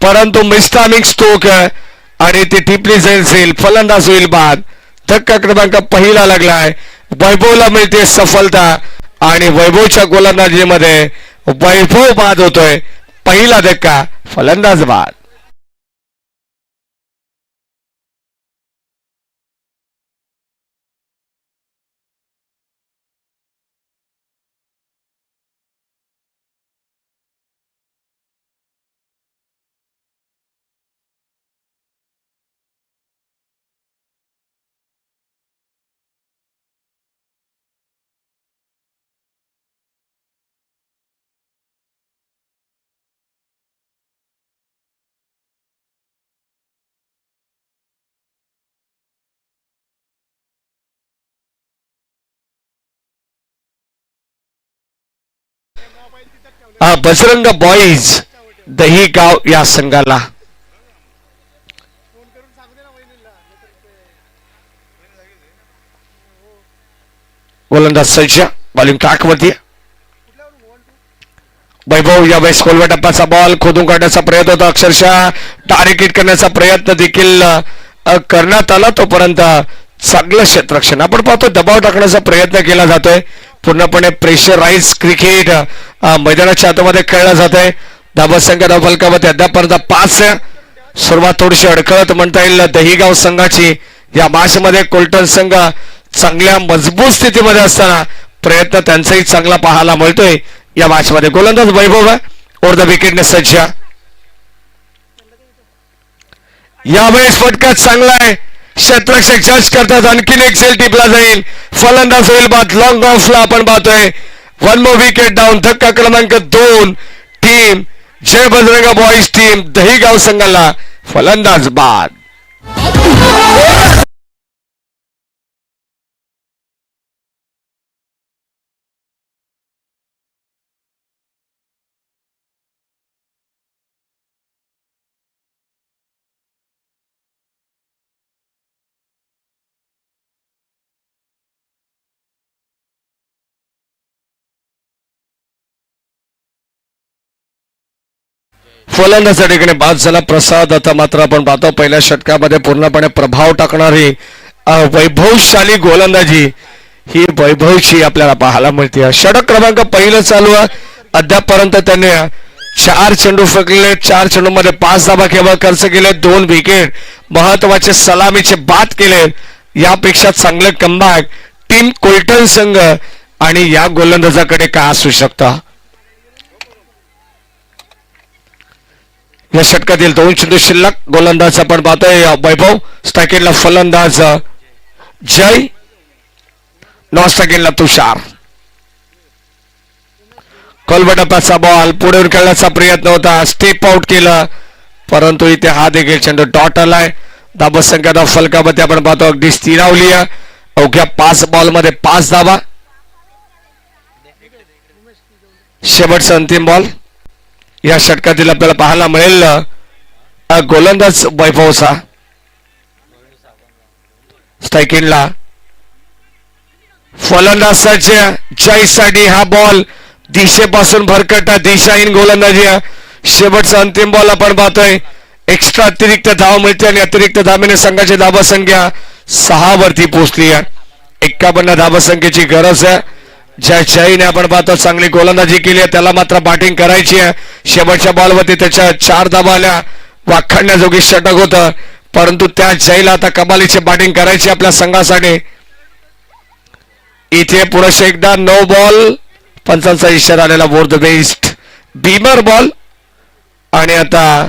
परंतु मिस्टामिंग स्ट्रोक आणि ती टिपली जाईल. फलंदाज होईल बाद. धक्का क्रमांक पहिला लागलाय. वैभवला मिळते सफलता आणि वैभवच्या गोलंदाजीमध्ये वैभव बाद होतोय. पहिला धक्का फलंदाज बाद. बजरंग बॉईज दहीगाव या संघाला गोलंदाज सज्ज. बॉलिंग ट्रॅकवरती वैभव. यावेळेस खोलव्या टप्प्याचा बॉल खोदून काढण्याचा प्रयत्न होता. अक्षरशः टार्गेट करण्याचा प्रयत्न देखील करण्यात आला. तोपर्यंत चांगलं क्षेत्ररक्षण आपण पाहतो. दबाव टाकण्याचा प्रयत्न केला जातोय पूर्णपणे प्रेशराइज क्रिकेट मैदानाच्या आतमध्ये खेळलं जात आहे. धाबा संघ फलकामध्ये अद्यापर्यंत 5. सुरुवात थोडीशी अडखळत म्हणता येईल दहीगाव संघाची. या मॅच मध्ये कोलटन संघ चांगल्या मजबूत स्थितीमध्ये असताना प्रयत्न त्यांचाही चांगला पाहायला मिळतोय या मॅच मध्ये. गोलंदाज वैभव ओव्हर द विकेटने सज्ज. यावेळेस फटका चांगला आहे. क्षेत्ररक्षक जज करतात. आणखीन एक झेल टिपला जाईल. फलंदाज होईल बाद. लॉंग ऑफला आपण पाहतोय. 1 मोर विकेट डाऊन. धक्का क्रमांक 2. टीम जय बजरंग बॉईज टीम दहीगाव संघाला फलंदाज बाद. फलंदाजा ठिकाणी बाद झाला प्रसाद. आता मात्र आपण पाहतो पहिल्या षटकामध्ये पूर्णपणे प्रभाव टाकणारी वैभवशाली गोलंदाजी ही वैभवची आपल्याला पाहायला मिळते. षटक क्रमांक पहिलं चालू आहे. अद्यापर्यंत त्याने 4 चेंडू फेकले. 4 चेंडूमध्ये 5 धाबा केवळ खर्च केले. 2 विकेट. महत्वाचे सलामीचे बाद केले. यापेक्षा चांगले कमबॅक टीम कोलटन संघ आणि या गोलंदाजाकडे काय असू शकतं. या षटकातील 2 चेंडू शिल्लक. गोलंदाज आपण पाहतोय वैभव. स्ट्रायकिंगला फलंदाज जय. नॉन स्ट्रायकिंगला तुषार. कोलबटप्पाचा बॉल पुढे खेळण्याचा प्रयत्न होता. स्टेप आउट केलं परंतु इथे हा देखील चेंडू डॉट आलाय. धाबा संख्या फलकामध्ये आपण पाहतो अगदी स्थिरावली. अवघ्या 5 बॉलमध्ये 5 धाबा. शेवटचा अंतिम बॉल या षटकातील आपल्याला पाहायला मिळेल. गोलंदाज वैभवचा. स्ट्रायकिंगला फलंदाजाच्या जयसाठी हा बॉल दिशेपासून भरकटा दिशाहीन गोलंदाजी. शेवटचा अंतिम बॉल आपण पाहतोय. एक्स्ट्रा अतिरिक्त धाव मिळते आणि अतिरिक्त धावेने संघाची धाबा संख्या 6 वरती पोहोचली आहे. 51 धाबा संख्येची गरज आहे. ज्या जयने आपण पाहतो चांगली गोलंदाजी केली आहे त्याला मात्र बॅटिंग करायची आहे. शेवटच्या बॉलवरती त्याच्या 4 धाबा आल्या. वाखाणण्याजोगी षटक होतं परंतु त्या जयला आता कमालीची बॅटिंग करायची आपल्या संघासाठी. इथे पुरुष एकदा 9 बॉल. पंचांचा इशारा आलेला for the best Beamer ball. आणि आता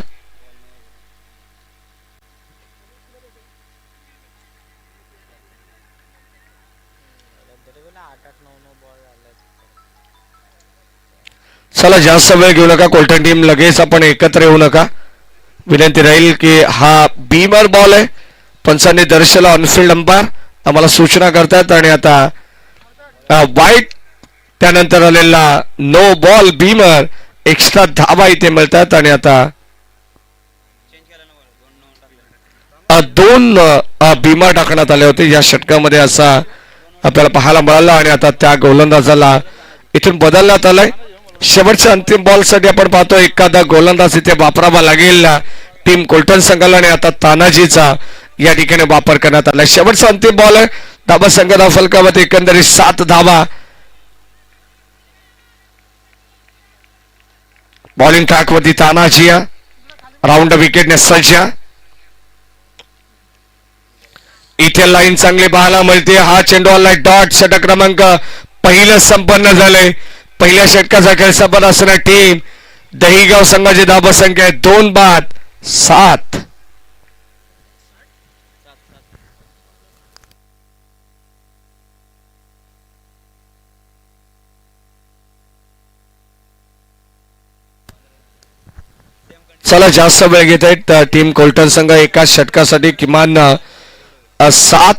चला जास्त वेळ घेऊ नका. कोलटन टीम लगेच आपण एकत्र येऊ नका. विनंती राहील की हा बीमर बॉल आहे. पंचांनी दर्शवला. ऑनफिल्ड अंपायर आम्हाला सूचना करतात आणि आता वाईट त्यानंतर आलेला नो बॉल बीमर. एक्स्ट्रा धाबा इथे मिळतात आणि आता 2 बीमर टाकण्यात आले होते या षटकामध्ये असा आपल्याला पाहायला मिळाला. आणि आता त्या गोलंदाजाला इथून बदलण्यात आलाय. शेवटच्या अंतिम बॉल साठी आपण पाहतो एखादा गोलंदाज इथे वापरावा लागेल टीम कोलटन संघाला. आणि आता तानाजीचा या ठिकाणी वापर करण्यात आला. शेवटचा अंतिम बॉल आहे. धाबा संघ फलकामध्ये एकंदरीत 7 धाबा. बॉलिंग ट्रॅकवरती तानाजी राऊंड विकेटने सज्ज. इथे लाईन चांगली पाहायला मिळते. हा चेंडू आलाय डॉट. षटक क्रमांक पहिलं संपन्न झालंय. पहिल्या षटकाचा खेळ संपन्न असणारी टीम दहीगाव संघाची धाबा संख्या 2 बाद 7. चला जास्त वेळ घेत आहेत टीम कोलटन संघ. एका षटकासाठी किमान 7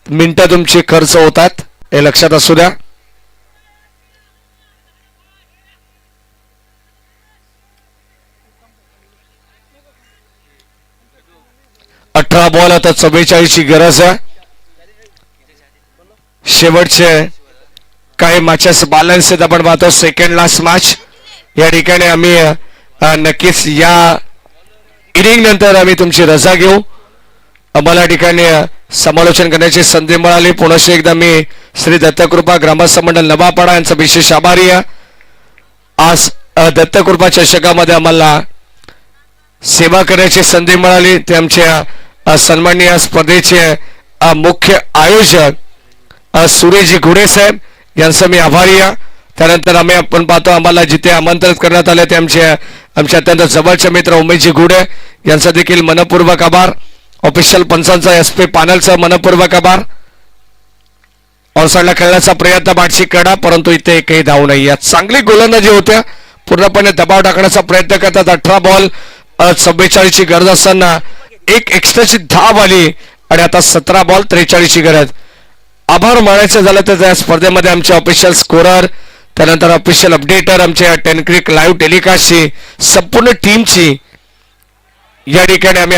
मिनिटं तुमची खर्च होतात हे लक्षात असू द्या. अठरा बॉल आता 44 ची गरज आहे. शेवटचे काही मॅचेस बॅलन्स आहेत आपण पाहतो. सेकंड लास्ट मॅच या ठिकाणी आम्ही नक्कीच या इनिंग नंतर आम्ही तुमची रजा घेऊ. आम्हाला ठिकाणी समालोचन करण्याची संधी मिळाली. पुन्हा एकदा मी श्री दत्तकृपा ग्रामस्थ मंडळ नवापाडा यांचा विशेष आभारी आहे. आज दत्तकृपा चषकामध्ये आम्हाला सेवा करण्याची संधी मिळाली. ते आमच्या सन्माननीय स्पर्धेचे मुख्य आयोजक सुरेशजी घुडे साहेब यांचा मी आभारी आहे. त्यानंतर आपण पाहतो आम्हाला जिथे आमंत्रित करण्यात आले ते आमचे अत्यंत जवळचे मित्र उमेशजी घुडे यांचा देखील मनपूर्वक आभार. ऑफिशियल पंचांचा SP पॅनलचा मनपूर्वक आभार. ऑनसाइडला खेळण्याचा प्रयत्न बाटशी कडा, परंतु इथे एकही धाव नाही. या चांगली गोलंदाजी होत्या, पूर्णपणे दबाव टाकण्याचा प्रयत्न करतात. 18 बॉल 44 ची गरज असताना एक एक्स्ट्राची धाव आली आणि आता 17 बॉल 43 ची गरज. आभार मानायचं झालं तर त्या स्पर्धेमध्ये आमचे ऑफिशियल स्कोरर, त्यानंतर ऑफिशियल अपडेटर, आमच्या 10 क्रिक लाईव्ह टेलिकास्टची संपूर्ण टीमची या ठिकाणी आम्ही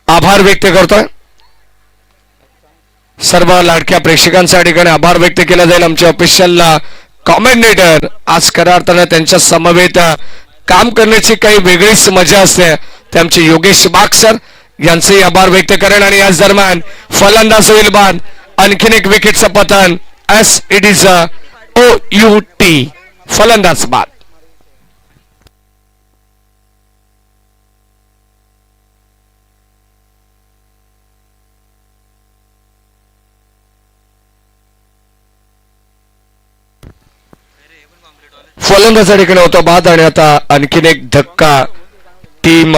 आभार व्यक्त करतोय. सर्व लाडक्या प्रेक्षकांच्या ठिकाणी आभार व्यक्त केला जाईल. आमचे ऑफिशियल कॉमेंटेटर आज खऱ्या अर्थानं त्यांच्या समवेत काम करण्याची काही वेगळीच मजा असते. ते आमचे योगेश बाग सर यांचेही आभार व्यक्त करेन. आणि याच दरम्यान फलंदाज होईल बाद. आणखीन एक विकेटचं पतन. एस इट इज OUT फलंदाज बाद. फलंदाजा ठिकाणी होता बाद. आणि आता आणखीन एक धक्का टीम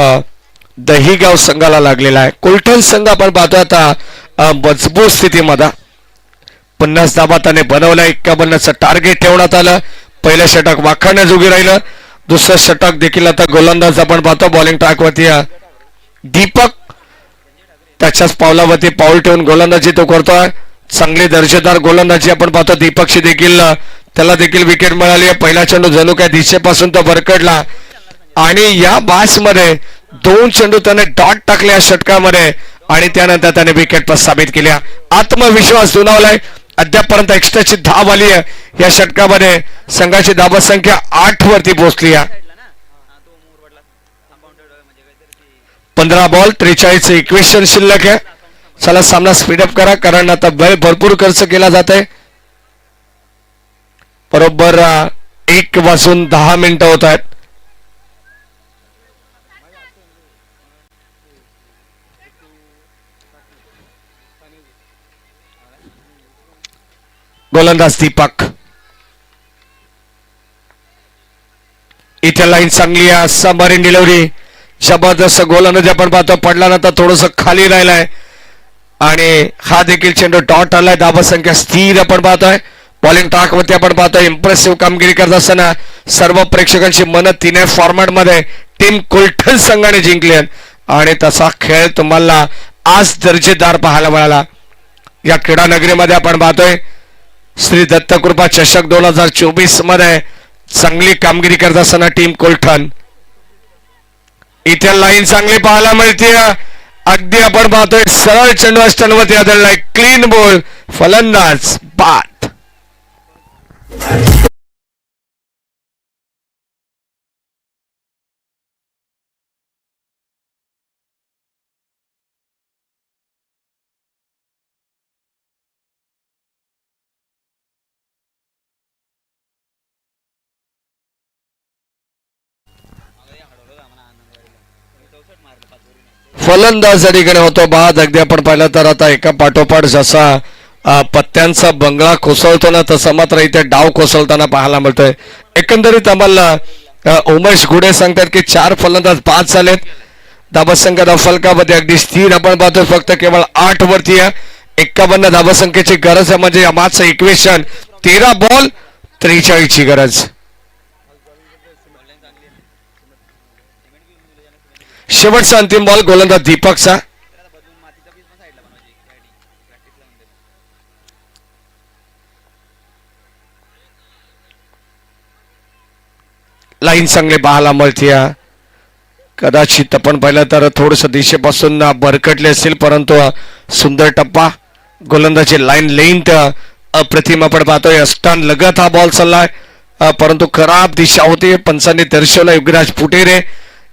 दहीगाव संघाला लागलेला आहे. कोलठण संघ आपण पाहतो आता मजबूत स्थितीमध्ये 50 धावा त्याने बनवला. 51चं टार्गेट ठेवण्यात आलं. पहिलं षटक वाखाणण्याजोगी राहिलं. दुसरं षटक देखील आता गोलंदाज आपण पाहतो बॉलिंग ट्रॅकवरती दीपक त्याच्याच पावलावरती पाऊल ठेवून गोलंदाजी तो करतोय. चांगली दर्जेदार गोलंदाजी आपण पाहतो. दीपकशी देखील त्याला देखील विकेट मिळाली. पहिला चेंडू जणू काय दिशेपासून तो भरकडला आणि या बॅच मध्ये 2 चेंडू त्याने डॉट टाकले या षटकामध्ये आणि त्यानंतर त्याने विकेट प्रस्थापित केल्या. आत्मविश्वास दुणावलाय. अद्यापपर्यंत एक्स्ट्राची धाव आली आहे या षटकामध्ये. संघाची धाव संख्या 8 वरती पोहोचली आहे. 15 बॉल 43 इक्वेशन शिल्लक आहे. चला सामना स्पीडअप करा, कारण आता वेळ भरपूर खर्च केला जात आहे. बरोबर 1:10 होत आहेत. गोलंदाज दीपक. इथे लाईन चांगली आहे. सबमरीन डिलिव्हरी जबरदस्त गोलंदाज आपण पाहतो. पडल्यानंतर थोडस खाली राहिलाय आणि हा देखील चेंडू डॉट आलाय. धावा संख्या स्थिर आपण पाहतोय. बॉलिंग ट्रॅकवरती आपण पाहतोय इम्प्रेसिव्ह कामगिरी करत असताना सर्व प्रेक्षकांची मन 3 फॉर्मॅट मध्ये टीम कोलठण संघाने जिंकली आणि तसा खेळ तुम्हाला आज दर्जेदार पाहायला मिळाला. या क्रीडा नगरीमध्ये आपण पाहतोय श्री दत्तकृपा चषक 2024 मध्ये चांगली कामगिरी करत असताना टीम कोलठण. इथे लाईन चांगली पाहायला मिळते. अगदी आपण पाहतोय सरळ चेंडू स्टंपवरती आदळलाय. Clean ball. फलंदाज बाद. फलंदाज या ठिकाणी होतो बाद. अगदी आपण पाहिलं तर आता एका पाठोपाठ जसा पत्त्यांचा बंगला कोसळतो ना, तसं मात्र इथे डाव कोसळताना पाहायला मिळतोय. एकंदरीत आम्हाला उमेश घुडे सांगतात की 4 फलंदाज बाद झालेत. धावसंख्या फलकामध्ये अगदी स्थिर आपण पाहतोय. फक्त केवळ 8 वरती आहे. 51 धावसंख्येची गरज आहे. म्हणजे मागचं इक्वेशन 13 बॉल 43 ची गरज. शेवटचा अंतिम बॉल गोलंदाज दीपकचा. लाईन चांगली पाहायला मिळते. कदाचित आपण पाहिलं तर थोडस दिशेपासून भरकटले असेल, परंतु सुंदर टप्पा. गोलंदाजी लाईन लेंथ अप्रतिम आपण पाहतोय. स्टन लगत हा बॉल चाललाय, परंतु खराब दिशा होती. पंचांनी दर्शवला युगराज पुटेरे.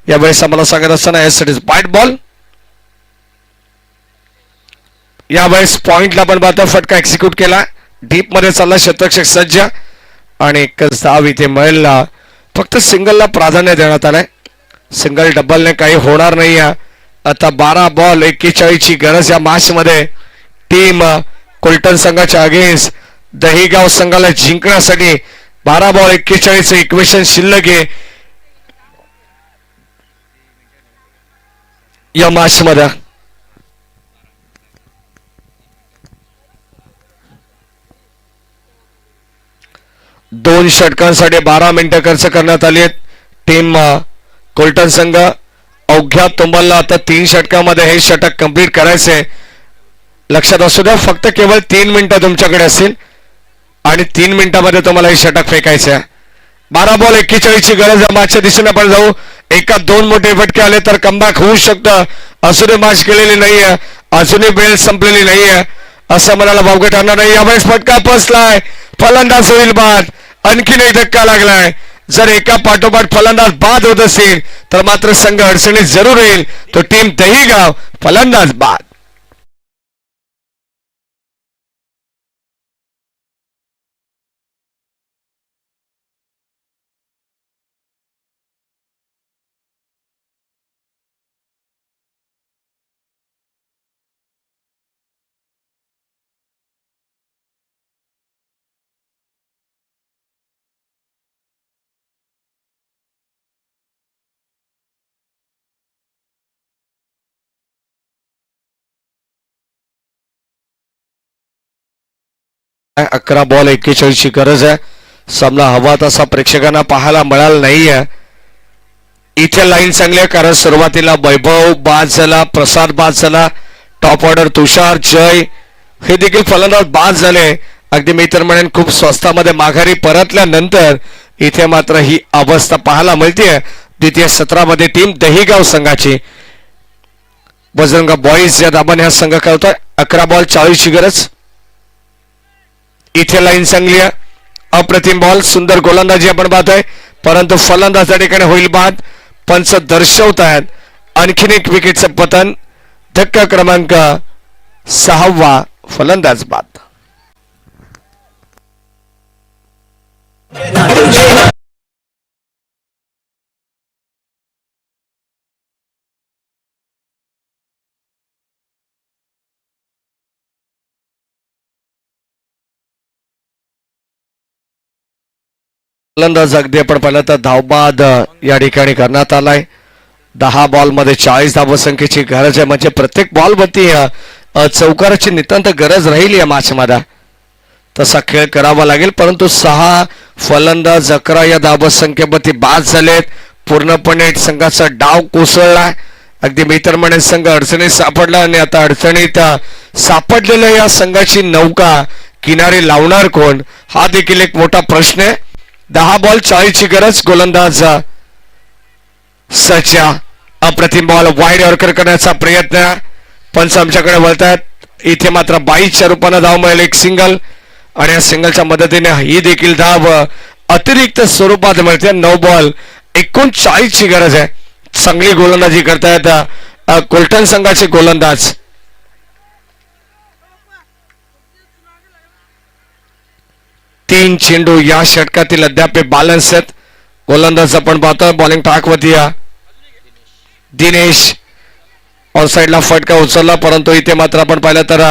यावेळेस आम्हाला सांगत असताना S it is wide ball. यावेळेस पॉइंटला पण पाहता फटका एक्झिक्यूट केला, डीप मध्ये चालला शतरक्षक सज्ज आणि एकच धाव इथे मिळेल. फक्त सिंगलला प्राधान्य देण्यात आलंय, सिंगल डबलने काही होणार नाही. आता 12 बॉल 41 ची गरज या मॅच मध्ये टीम कोलटन संघाच्या अगेन्स्ट दहिगाव संघाला जिंकण्यासाठी. 12 बॉल 41 इक्वेशन शिल्लक आहे या मॅच मध्ये. दोन षटकांसाठी 12 मिनिटं खर्च करण्यात आली आहेत. टीम कोलटन संघ अवघ्या तुम्हाला आता 3 षटकामध्ये हे षटक कंप्लीट करायचे. लक्षात असू द्या फक्त केवळ 3 मिनिटं तुमच्याकडे असतील आणि 3 मिनिटांमध्ये तुम्हाला हे षटक फेकायचे आहे. 12 बॉल 41 ची गरज आहे मॅचच्या दिशेने आपण जाऊ. एका 2 मोठे फटके आले तर कमबॅक होऊ शकतं. अजूनही मॅच केलेली नाहीये, अजूनही बेल संपलेली नाहीये असं म्हणायला भावगं ठरणार नाही. यावेळेस फटका फसलाय, फलंदाज होईल बाद. आणखीन एक धक्का लागलाय. जर एका पाठोपाठ फलंदाज बाद होत असेल तर मात्र संघ अडचणीत जरूर येईल. तो टीम दहिगाव फलंदाज बाद. अकरा बॉल 41 ची गरज आहे. सामना हवा तसा प्रेक्षकांना पाहायला मिळाला नाहीये. इथे लाईन चांगली आहे कारण सुरुवातीला वैभव बाद झाला, प्रसाद बाद झाला, टॉप ऑर्डर तुषार जय हे देखील फलंदाज बाद झाले. अगदी मी तर म्हणेन खूप स्वस्तामध्ये माघारी परतल्यानंतर इथे मात्र ही अवस्था पाहायला मिळते. द्वितीय सत्रामध्ये टीम दहिगाव संघाची बजरंग बॉईज या दाबाने हा संघ खेळतोय. 11 बॉल 40 ची गरज. इथे लाईन चांगली आहे, अप्रतिम बॉल, सुंदर गोलंदाजी आपण पाहतोय परंतु फलंदाज त्या ठिकाणी होईल बाद. पंच दर्शवत आहेत आणखीन एक विकेटचं पतन. धक्का क्रमांक 6वा, फलंदाज बाद. फलंदाज अगदी आपण पाहिलं तर धावबाद या ठिकाणी करण्यात आलाय. 10 बॉल मध्ये 40 धावसंख्येची गरज आहे. म्हणजे प्रत्येक बॉल वरती चौकाराची नितांत गरज राहील या मॅच मध्ये. तसा खेळ करावा लागेल परंतु 6 फलंदाज 11 या धावसंख्येवरती बाद झालेत. पूर्णपणे संघाचा डाव कोसळला. अगदी मी तर म्हणेन संघ अडचणीत सापडला आणि आता अडचणीत सापडलेल्या या संघाची नौका किनारी लावणार कोण हा देखील एक मोठा प्रश्न आहे. 10 बॉल 40 ची गरज. गोलंदाज सचा अप्रतिम बॉल वाईड यॉर्कर करण्याचा प्रयत्न. पंच आमच्याकडे वळतात. इथे मात्र 22च्या रूपाने धाव मिळेल, एक सिंगल आणि या सिंगलच्या मदतीने ही देखील धाव अतिरिक्त स्वरूपात मिळते. 9 बॉल 39 ची गरज आहे. चांगली गोलंदाजी करतायत कोलटन संघाचे गोलंदाज. तीन चेंडू या षटकातील अद्याप बॅलन्स आहेत. गोलंदाज आपण पाहतोय बॉलिंग ट्रॅक वरती दिनेश ऑन साइडला फटका उचलला परंतु इथे मात्र आपण पाहिलं तर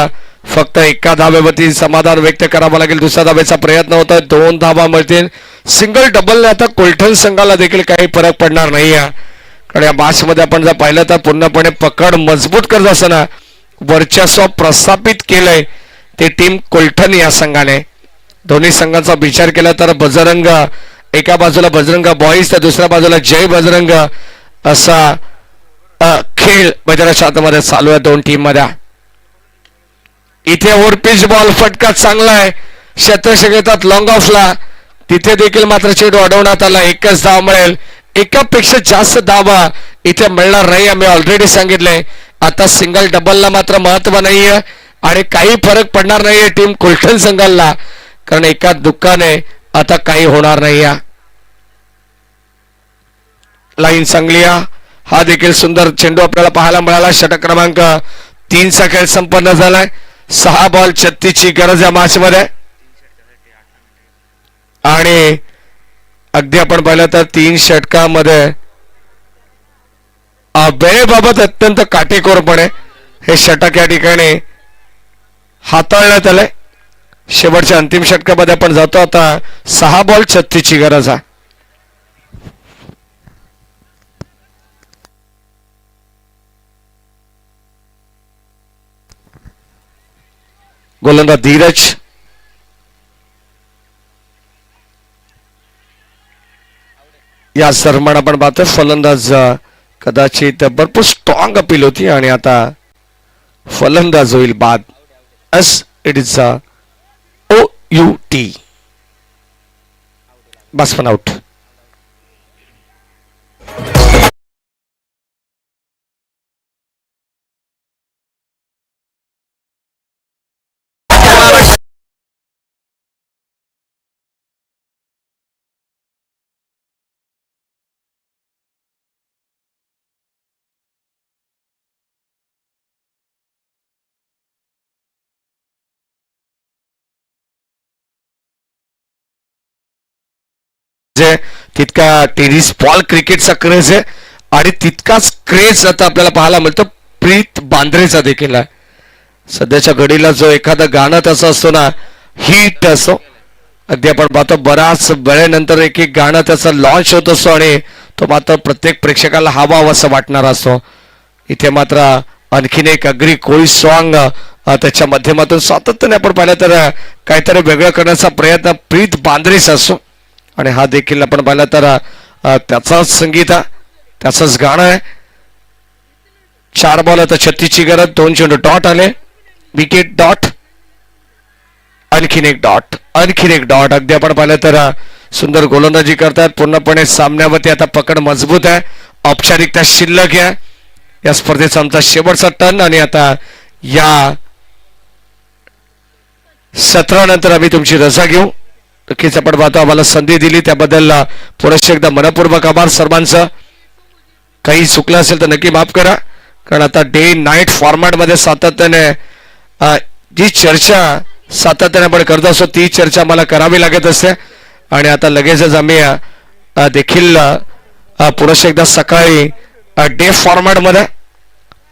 फक्त एका धावेवरती समाधान व्यक्त करावं लागेल. दुसऱ्या धावेचा प्रयत्न होता, 2 धावा मिळतील. सिंगल डबलने आता कोलटन संघाला देखील काही फरक पडणार नाही कारण या मॅच मध्ये आपण जर पाहिलं तर पूर्णपणे पकड मजबूत करत असताना वर्चस्व प्रस्थापित केलंय ते टीम कोलटन या संघाने. दोन्ही संघांचा विचार केला तर बजरंग एका बाजूला बजरंग बॉईज तर दुसऱ्या बाजूला जय बजरंग असा खेळ मैदानाच्या आतमध्ये चालू आहे दोन टीम मध्ये. इथे ओव्हर पिच बॉल फटका चांगला आहे, शतरक्षक येतात लॉंग ऑफला, तिथे देखील मात्र चेंडू अडवण्यात आला. एकच धाव मिळेल, एकापेक्षा जास्त धावा इथे मिळणार नाही आम्ही ऑलरेडी सांगितलंय. आता सिंगल डबलला मात्र महत्व नाहीये आणि काही फरक पडणार नाहीये टीम कोलटन संघाला कारण एका दुःखाने आता काही होणार नाही. लाईन चांगली हा देखील सुंदर चेंडू आपल्याला पाहायला मिळाला. षटक क्रमांक 3 चा खेळ संपन्न झालाय. 6 बॉल 36 ची गरज या मॅच मध्ये आणि अगदी आपण पाहिलं तर 3 षटकामध्ये वेळेबाबत अत्यंत काटेकोरपणे हे षटक या ठिकाणी हाताळण्यात आलंय. शेवटच्या अंतिम षटकामध्ये आपण जातो आता. 6 बॉल 36 ची गरज आहे. गोलंदाज धीरज, या सरमान आपण पाहतोय. फलंदाज कदाचित भरपूर स्ट्रॉंग अपील होती आणि आता फलंदाज होईल बाद. एस इट इज OUT बस पण आउट. तितका टेनिस बॉल क्रिकेटचा क्रेज आहे आणि तितकाच क्रेज आता आपल्याला पाहायला मिळतो प्रीत बांद्रेचा देखील आहे. सध्याच्या घडीला जो एखादं गाणं त्याचं असतो ना, हिट असो, अगदी आपण पाहतो बराच वेळेनंतर एक एक गाणं त्याचं लॉन्च होत असतो आणि तो मात्र प्रत्येक प्रेक्षकाला हवा असं वाटणार असतो. इथे मात्र आणखीन एक अग्री कोळी सॉंग त्याच्या माध्यमातून सातत्याने आपण पाहिलं तर काहीतरी वेगळं करण्याचा प्रयत्न प्रीत बांद्रेचा असतो आणि हा देखील आपण पाहिलं तर त्याचाच संगीत आहे, त्याचंच गाणं आहे. 4 बॉल आता 36 ची गरज. 2 चेंडू डॉट आले. विकेट डॉट, आणखीन एक डॉट, आणखीन एक डॉट. अगदी आपण पाहिलं तर सुंदर गोलंदाजी करतात. पूर्णपणे सामन्यावरती आता पकड मजबूत आहे. औपचारिकता शिल्लक आहे. या स्पर्धेचा आमचा शेवटचा टर्न आणि आता या सत्रानंतर आम्ही तुमची रजा घेऊ. नक्कीच आपण पाहतो आम्हाला संधी दिली त्याबद्दल पुनश्च एकदा मनपूर्वक आभार सर्वांचं. काही चुकलं असेल तर नक्की माफ करा, कारण आता डे नाईट फॉर्मॅटमध्ये सातत्याने जी चर्चा सातत्याने आपण करत असतो ती चर्चा मला करावी लागत असते आणि आता लगेचच आम्ही देखील पुनश्च एकदा सकाळी डे फॉर्मॅटमध्ये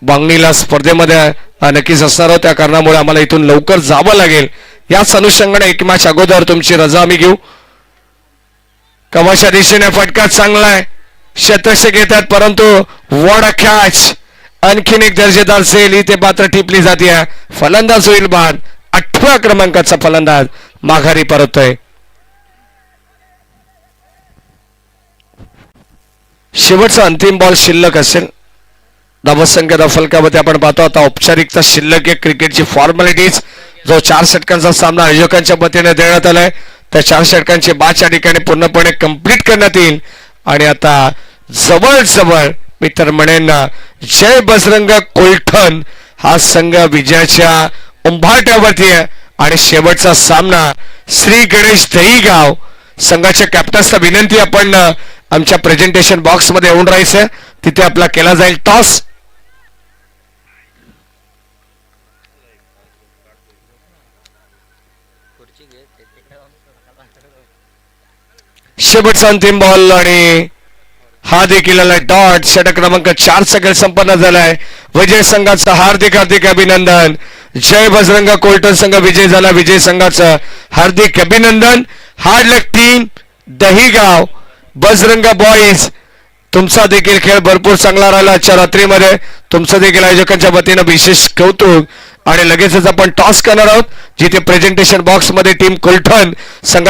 बांगणीला स्पर्धेमध्ये नक्कीच असणार आहोत. त्या कारणामुळे आम्हाला इथून लवकर जावं लागेल. याच अनुषंगाने एक मॅच अगोदर तुमची रजा आम्ही घेऊ. कमाच्या दिशेने फटका चांगला आहे. शतक घेतात परंतु वॉड कॅच आणखीन एक दर्जेदार सेल इथे पात्र टिपली जाते. फलंदाज होईल बाद. 8व्या क्रमांकाचा फलंदाज माघारी परततोय. शेवटचा अंतिम बॉल शिल्लक असेल. धावसंख्या फलकामध्ये आपण पाहतो आता औपचारिकता शिल्लक आहे. क्रिकेटची फॉर्मॅलिटीज जो 4 षटकांचा सामना आयोजकांच्या वतीने देण्यात आलाय त्या 4 षटकांची बाच या ठिकाणी पूर्णपणे कंप्लीट करण्यात येईल आणि आता जवळजवळ मी तर म्हणेन जय बजरंग कोलठण हा संघ विजयाच्या उंबारठ्यावरती आहे आणि शेवटचा सामना श्री गणेश दहीगाव संघाच्या कॅप्टन्सला विनंती आपण आमच्या प्रेझेंटेशन बॉक्स मध्ये येऊन राहायचं. तिथे आपला केला जाईल टॉस. शेवटचा अंतिम बॉल आणि हा देखील आलाय डॉट. षटक क्रमांक 4 सगळे संपन्न झालाय. विजय संघाचं हार्दिक हार्दिक अभिनंदन. जय बजरंग कोलटन संघ विजय झाला. विजय संघाचं हार्दिक अभिनंदन. हार्ड लक टीम दहीगाव बजरंग बॉईज. तुमचा देखील खेळ भरपूर चांगला राहिला आजच्या रात्रीमध्ये. तुमचं देखील आयोजकांच्या वतीनं विशेष कौतुक आणि लगेचच आपण टॉस करणार आहोत जिथे प्रेझेंटेशन बॉक्स मध्ये टीम कोलठण संघाच्या